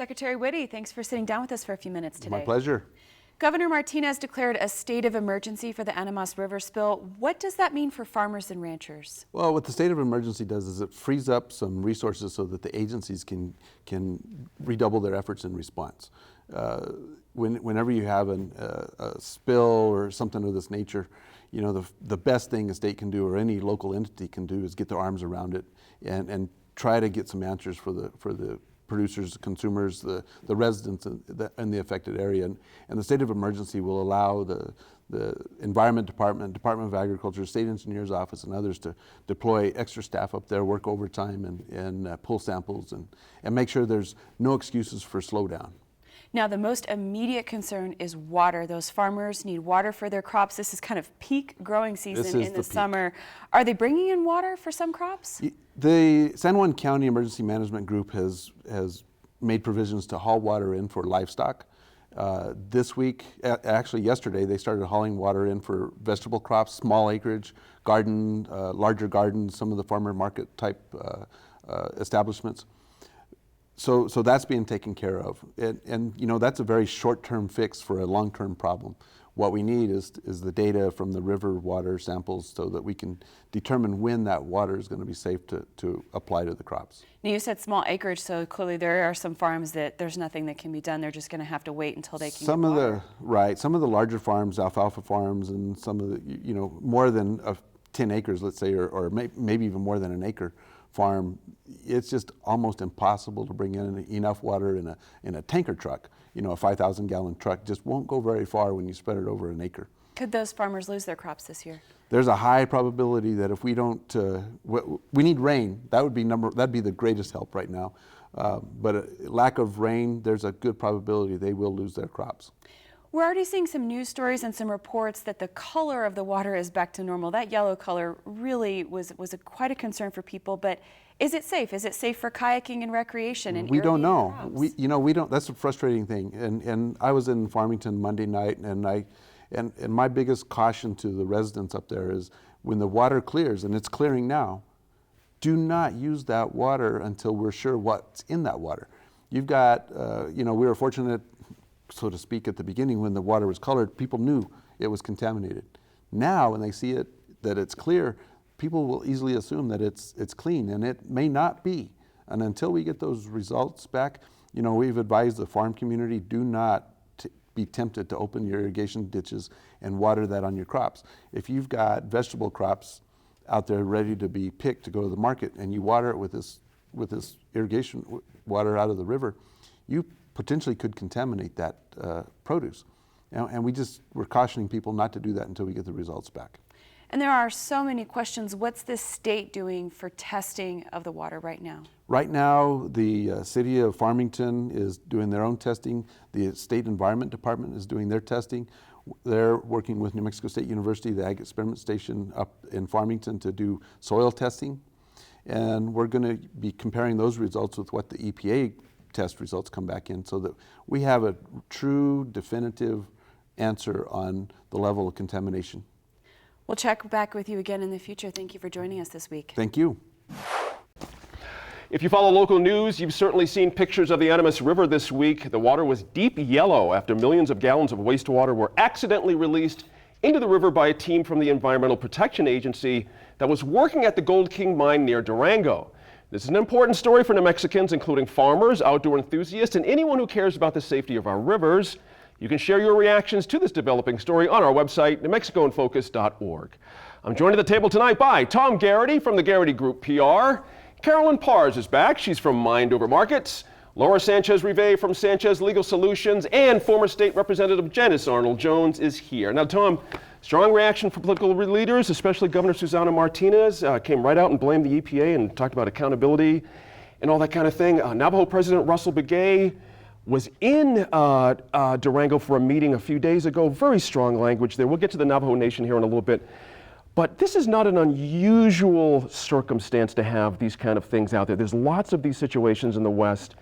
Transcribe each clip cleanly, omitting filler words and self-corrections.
Secretary Whitty, thanks for sitting down with us for a few minutes today. My pleasure. Governor Martinez declared a state of emergency for the Animas River spill. What does that mean for farmers and ranchers? Well, what the state of emergency does is it frees up some resources so that the agencies can redouble their efforts in response. Whenever you have a spill or something of this nature, you know, the best thing a state can do or any local entity can do is get their arms around it and try to get some answers for the producers, consumers, the residents in the affected area. And the state of emergency will allow the Environment Department, Department of Agriculture, State Engineer's Office, and others to deploy extra staff up there, work overtime, and pull samples and make sure there's no excuses for slowdown. Now, the most immediate concern is water. Those farmers need water for their crops. This is kind of peak growing season in the summer. Are they bringing in water for some crops? The San Juan County Emergency Management Group has made provisions to haul water in for livestock. This week, actually yesterday, they started hauling water in for vegetable crops, small acreage, garden, larger gardens, some of the farmer market type establishments. So that's being taken care of. And you know, that's a very short-term fix for a long-term problem. What we need is the data from the river water samples so that we can determine when that water is going to be safe to apply to the crops. Now, you said small acreage, so clearly there are some farms that there's nothing that can be done. They're just going to have to wait until they can get water. Some of the larger farms, alfalfa farms, and some of the, you know, more than 10 acres, let's say, or maybe even more than an acre farm, it's just almost impossible to bring in enough water in a tanker truck. You know, a 5,000 gallon truck just won't go very far when you spread it over an acre. Could those farmers lose their crops this year? There's a high probability that if we don't, we need rain. That'd be the greatest help right now. But a lack of rain, there's a good probability they will lose their crops. We're already seeing some news stories and some reports that the color of the water is back to normal. That yellow color really was quite a concern for people, but is it safe? Is it safe for kayaking and recreation? And we don't know. We don't. That's a frustrating thing. And I was in Farmington Monday night, and my biggest caution to the residents up there is when the water clears, and it's clearing now, do not use that water until we're sure what's in that water. You've got, you know, we were fortunate, so to speak, at the beginning when the water was colored, people knew it was contaminated. Now, when they see it, that it's clear, people will easily assume that it's clean, and it may not be. And until we get those results back, you know, we've advised the farm community, do not be tempted to open your irrigation ditches and water that on your crops. If you've got vegetable crops out there ready to be picked to go to the market, and you water it with this irrigation water out of the river, you potentially could contaminate that produce. And we're cautioning people not to do that until we get the results back. And there are so many questions. What's the state doing for testing of the water right now? Right now, the city of Farmington is doing their own testing. The State Environment Department is doing their testing. They're working with New Mexico State University, the Ag Experiment Station up in Farmington, to do soil testing. And we're going to be comparing those results with what the EPA test results come back in so that we have a true, definitive answer on the level of contamination. We'll check back with you again in the future. Thank you for joining us this week. Thank you. If you follow local news, you've certainly seen pictures of the Animas River this week. The water was deep yellow after millions of gallons of wastewater were accidentally released into the river by a team from the Environmental Protection Agency that was working at the Gold King mine near Durango. This is an important story for New Mexicans, including farmers, outdoor enthusiasts, and anyone who cares about the safety of our rivers. You can share your reactions to this developing story on our website, newmexicoinfocus.org. I'm joined at the table tonight by Tom Garrity from the Garrity Group PR. Carolyn Pars is back. She's from Mind Over Markets. Laura Sanchez-Rive from Sanchez Legal Solutions, and former State Representative Janice Arnold-Jones is here. Now, Tom, strong reaction from political leaders, especially Governor Susana Martinez, came right out and blamed the EPA and talked about accountability and all that kind of thing. Navajo President Russell Begay was in Durango for a meeting a few days ago. Very strong language there. We'll get to the Navajo Nation here in a little bit. But this is not an unusual circumstance to have these kind of things out there. There's lots of these situations in the West.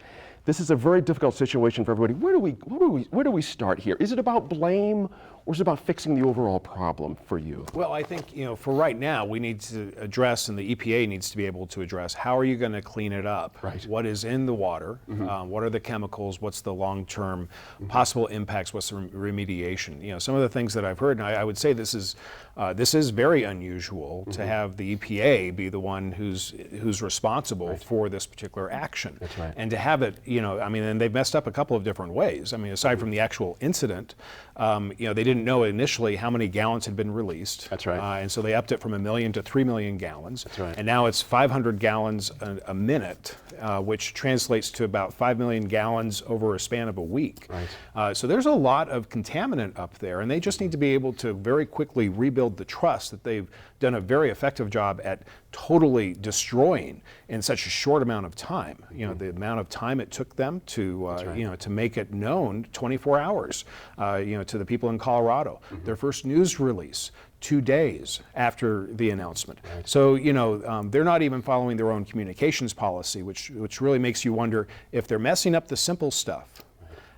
This is a very difficult situation for everybody. Where do we start here? Is it about blame, or is it about fixing the overall problem for you? Well, I think, for right now, we need to address, and the EPA needs to be able to address, how are you going to clean it up? Right. What is in the water? What are the chemicals? What's the long-term possible impacts? What's the remediation? Some of the things that I've heard, and I would say this is very unusual to have the EPA be the one who's responsible for this particular action. That's right. And to have it, and they've messed up a couple of different ways. Aside from the actual incident, they didn't know initially how many gallons had been released. That's right. And so they upped it from 1 million to 3 million gallons. That's right. And now it's 500 gallons a minute, which translates to about 5 million gallons over a span of a week. Right. So there's a lot of contaminant up there, and they just need to be able to very quickly rebuild the trust that they've done a very effective job at totally destroying in such a short amount of time. The amount of time it took them to, to make it known, 24 hours, to the people in Colorado. Their first news release, 2 days after the announcement. Right. So, they're not even following their own communications policy, which really makes you wonder if they're messing up the simple stuff.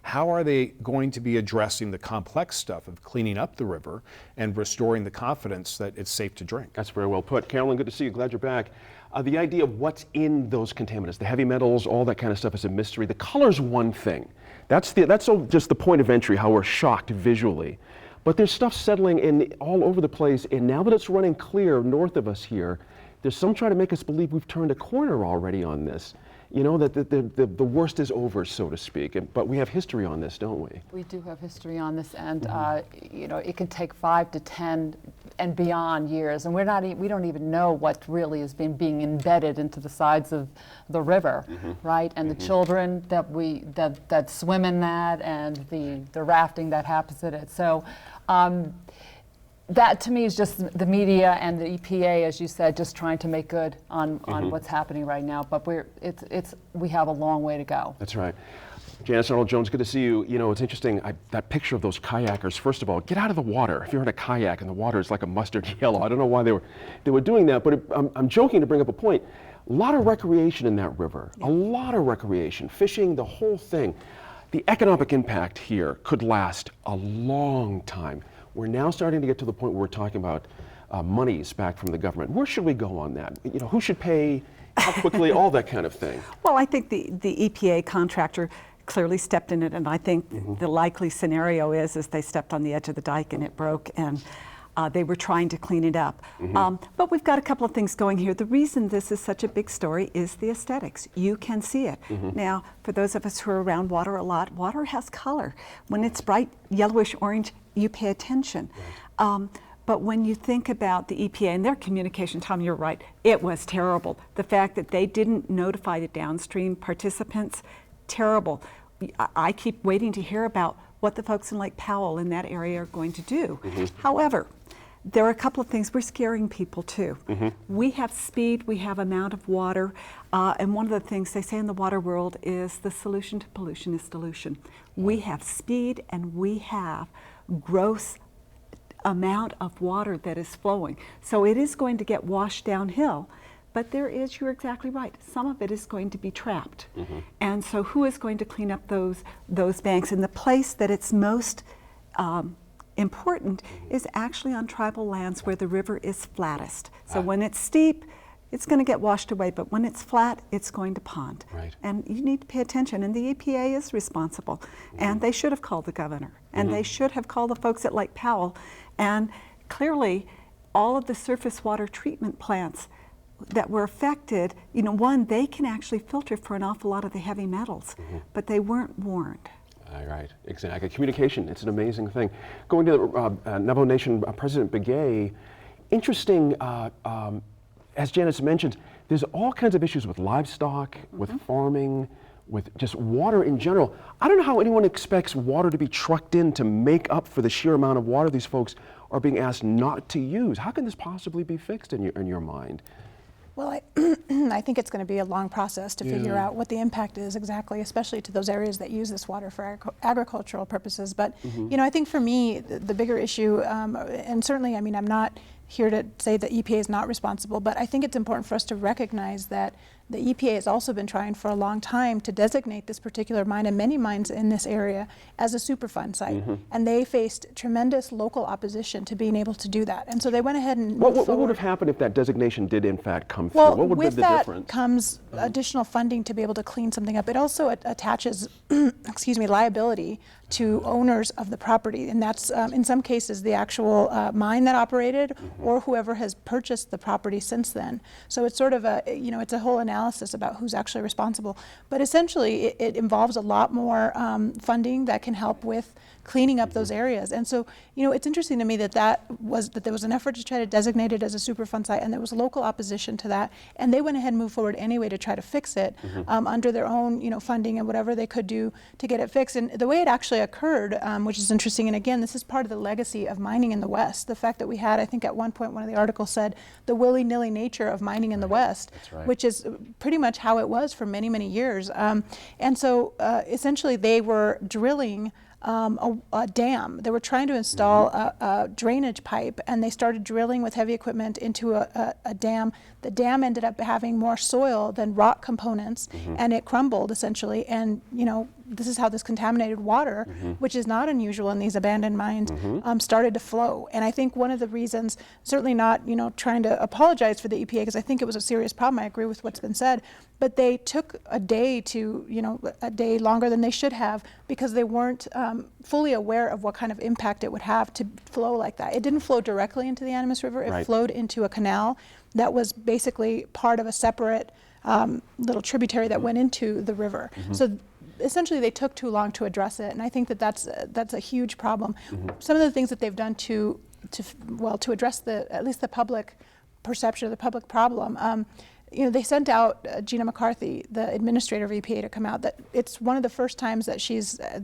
How are they going to be addressing the complex stuff of cleaning up the river and restoring the confidence that it's safe to drink? That's very well put. Carolyn, good to see you. Glad you're back. The idea of what's in those contaminants, the heavy metals, all that kind of stuff is a mystery. The color's one thing. That's just the point of entry, how we're shocked visually. But there's stuff settling in all over the place, and now that it's running clear north of us here, there's some trying to make us believe we've turned a corner already on this. That the worst is over, so to speak. But we have history on this, don't we? We do have history on this, and it can take 5 to 10 and beyond years, and we don't even know what really is being embedded into the sides of the river, right? And the children that swim in that, and the rafting that happens in it. So. That to me is just the media and the EPA, as you said, just trying to make good on what's happening right now. But we have a long way to go. That's right. Janice Arnold-Jones, good to see you. It's interesting, that picture of those kayakers, first of all, get out of the water. If you're in a kayak and the water is like a mustard yellow, I don't know why they were doing that, but I'm joking to bring up a point. A lot of recreation in that river, a lot of recreation, fishing, the whole thing. The economic impact here could last a long time. We're now starting to get to the point where we're talking about monies back from the government. Where should we go on that? Who should pay, how quickly, all that kind of thing. Well, I think the EPA contractor clearly stepped in it, and I think the likely scenario is they stepped on the edge of the dike and it broke, and they were trying to clean it up. But we've got a couple of things going here. The reason this is such a big story is the aesthetics. You can see it. Now, for those of us who are around water a lot, water has color. When it's bright yellowish orange, you pay attention. Right. But when you think about the EPA and their communication, Tom, you're right, it was terrible. The fact that they didn't notify the downstream participants, terrible. I keep waiting to hear about what the folks in Lake Powell in that area are going to do. However, there are a couple of things. We're scaring people too. We have speed, we have amount of water, and one of the things they say in the water world is the solution to pollution is dilution. We have speed and we have gross amount of water that is flowing. So it is going to get washed downhill, but you're exactly right, some of it is going to be trapped. And so who is going to clean up those banks? And the place that it's most important is actually on tribal lands where the river is flattest. So when it's steep, it's going to get washed away, but when it's flat, it's going to pond. Right. And you need to pay attention, and the EPA is responsible. And they should have called the governor, and they should have called the folks at Lake Powell. And clearly, all of the surface water treatment plants that were affected, one, they can actually filter for an awful lot of the heavy metals, but they weren't warned. Right, exactly. Communication, it's an amazing thing. Going to the Navajo Nation President Begay, interesting, as Janice mentioned, there's all kinds of issues with livestock, with farming, with just water in general. I don't know how anyone expects water to be trucked in to make up for the sheer amount of water these folks are being asked not to use. How can this possibly be fixed in your mind? Well, I think it's going to be a long process to figure out what the impact is exactly, especially to those areas that use this water for agricultural purposes. But, I think for me, the bigger issue, and certainly, I'm not here to say that EPA is not responsible, but I think it's important for us to recognize that the EPA has also been trying for a long time to designate this particular mine and many mines in this area as a Superfund site. And they faced tremendous local opposition to being able to do that. And so they went ahead and What moved would forward. have happened if that designation did in fact come through? Well, What would with be the that difference? comes additional funding to be able to clean something up. It also attaches, excuse me, liability to owners of the property, and that's in some cases the actual mine that operated or whoever has purchased the property since then. So it's sort of a, it's a whole analysis about who's actually responsible. But essentially, it involves a lot more funding that can help with cleaning up those areas. And so, it's interesting to me that there was an effort to try to designate it as a Superfund site, and there was local opposition to that, and they went ahead and moved forward anyway to try to fix it under their own, funding and whatever they could do to get it fixed. And the way it actually occurred, which is interesting, and again, this is part of the legacy of mining in the West. The fact that we had, I think at one point, one of the articles said, the willy-nilly nature of mining in the West, which is pretty much how it was for many, many years. And so essentially they were drilling a dam. They were trying to install a drainage pipe, and they started drilling with heavy equipment into a dam. The dam ended up having more soil than rock components, and it crumbled essentially. And this is how this contaminated water, which is not unusual in these abandoned mines, started to flow. And I think one of the reasons, certainly not trying to apologize for the EPA, because I think it was a serious problem. I agree with what's been said, but they took a day longer than they should have because they weren't fully aware of what kind of impact it would have to flow like that. It didn't flow directly into the Animas River. It flowed into a canal that was basically part of a separate little tributary that went into the river. So essentially they took too long to address it, and I think that that's a huge problem. Some of the things that they've done to address at least the public perception of the public problem, they sent out Gina McCarthy, the administrator of EPA, to come out. That it's one of the first times that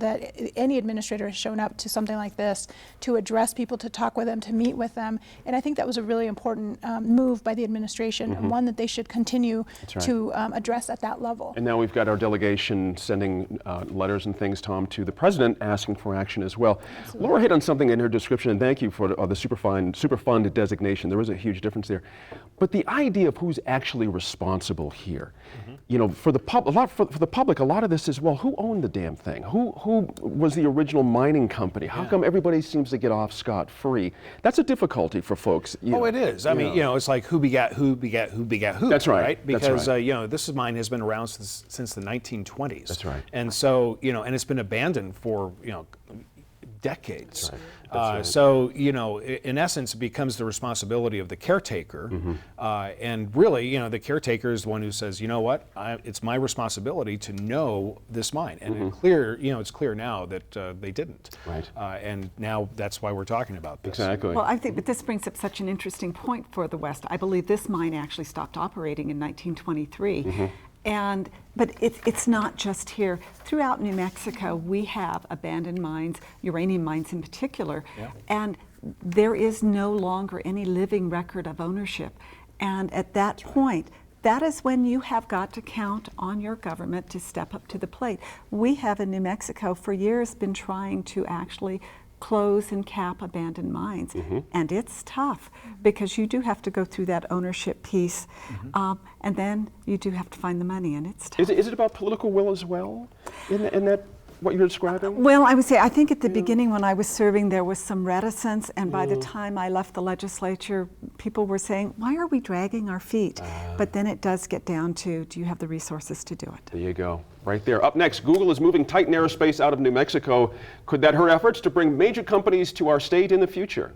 that any administrator has shown up to something like this to address people, to talk with them, to meet with them. And I think that was a really important move by the administration, and one that they should continue to address at that level. And now we've got our delegation sending letters and things, Tom, to the president asking for action as well. Absolutely. Laura hit on something in her description, and thank you for the Superfund designation. There is a huge difference there. But the idea of who's actually responsible here, for the public, a lot of this is, well, who owned the damn thing? Who was the original mining company? How come everybody seems to get off scot-free? That's a difficulty for folks. It is. I mean, it's like who begat who begat who begat who. That's right. Because That's right. This mine has been around since the 1920s. That's right. And so and it's been abandoned for decades. That's right. That's right. So, in essence, it becomes the responsibility of the caretaker. And really, the caretaker is the one who says, you know what, it's my responsibility to know this mine. And it's clear now that they didn't. Right. And now that's why we're talking about this. Exactly. Well, I think that this brings up such an interesting point for the West. I believe this mine actually stopped operating in 1923. But it's not just here. Throughout New Mexico, we have abandoned mines, uranium mines in particular, and there is no longer any living record of ownership. And at that point, that is when you have got to count on your government to step up to the plate. We have in New Mexico for years been trying to actually close and cap abandoned mines. And it's tough because you do have to go through that ownership piece, and then you do have to find the money, and it's tough. Is it about political will as well in that, what you're describing? Well, I would say, I think at the beginning when I was serving, there was some reticence, and by the time I left the legislature, people were saying, why are we dragging our feet? But then it does get down to, do you have the resources to do it? There you go. Right there. Up next, Google is moving Titan Aerospace out of New Mexico. Could that hurt efforts to bring major companies to our state in the future?